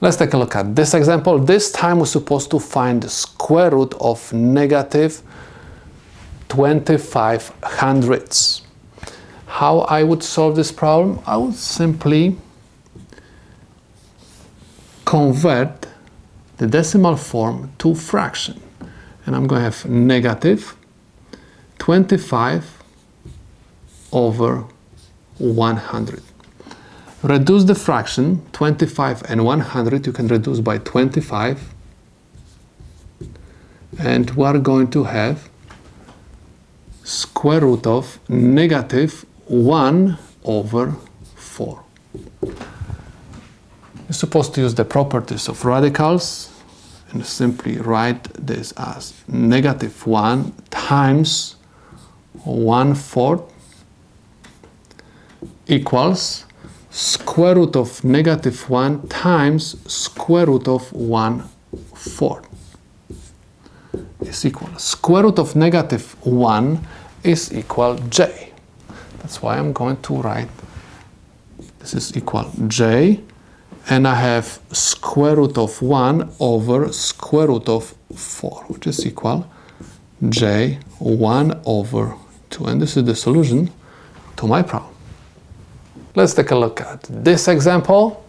Let's take a look at this example. This time we're supposed to find the square root of negative 25 hundredths. How I would solve this problem? I would simply convert the decimal form to fraction. And I'm going to have negative 25 over 100. Reduce the fraction, 25 and 100, you can reduce by 25. And we're going to have square root of negative 1 over 4. You're supposed to use the properties of radicals and simply write this as negative 1 times 1/4 equals square root of negative 1 times square root of 1/4 is equal. Square root of negative 1 is equal j. That's why I'm going to write this is equal j, and I have square root of 1 over square root of 4, which is equal j 1 over 2. And this is the solution to my problem. Let's take a look at this example.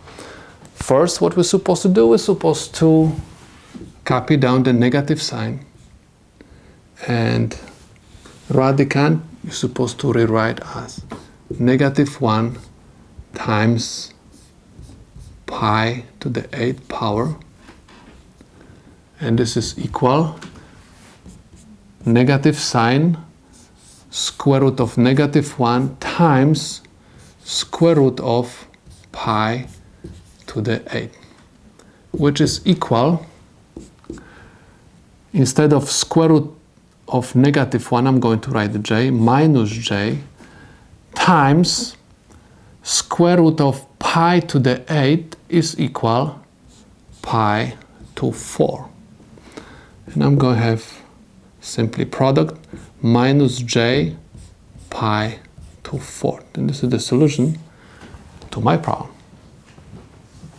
First, what we're supposed to do, we're supposed to copy down the negative sign, and radicand you're supposed to rewrite as negative 1 times pi to the 8th power, and this is equal negative sign square root of negative 1 times square root of pi to the 8th, which is equal, instead of square root of negative 1, I'm going to write j minus j times square root of pi to the 8th is equal pi to 4. And I'm going to have simply product minus j pi to 4. And this is the solution to my problem.